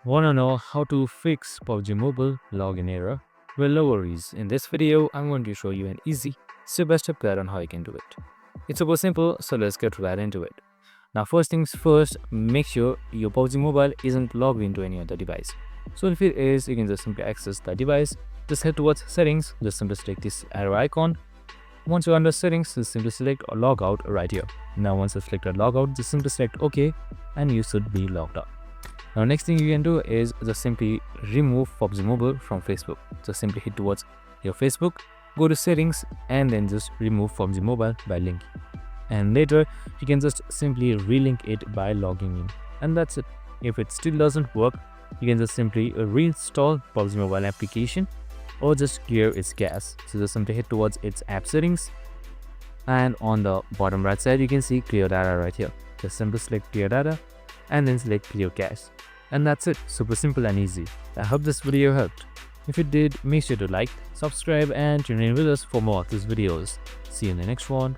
Wanna know how to fix PUBG Mobile login error? Well, no worries. In this video, I'm going to show you an easy step-by-step guide on how you can do it. It's super simple, so let's get right into it. Now, first things first, make sure your PUBG Mobile isn't logged into any other device. So if it is, you can just simply access the device. Just head towards settings, just simply select this arrow icon. Once you're under settings, just simply select log out right here. Now once you selected log out, just simply select OK and you should be logged out. Now next thing you can do is just simply remove PUBG Mobile from Facebook. Just simply hit towards your Facebook, go to settings and then just remove PUBG Mobile by linking. And later you can just simply relink it by logging in. And that's it. If it still doesn't work, you can just simply reinstall PUBG Mobile application or just clear its cache. So just simply hit towards its app settings and on the bottom right side you can see clear data right here. Just simply select clear data and then select clear cache. And that's it, super simple and easy. I hope this video helped. If it did, make sure to like, subscribe and tune in with us for more of these videos. See you in the next one.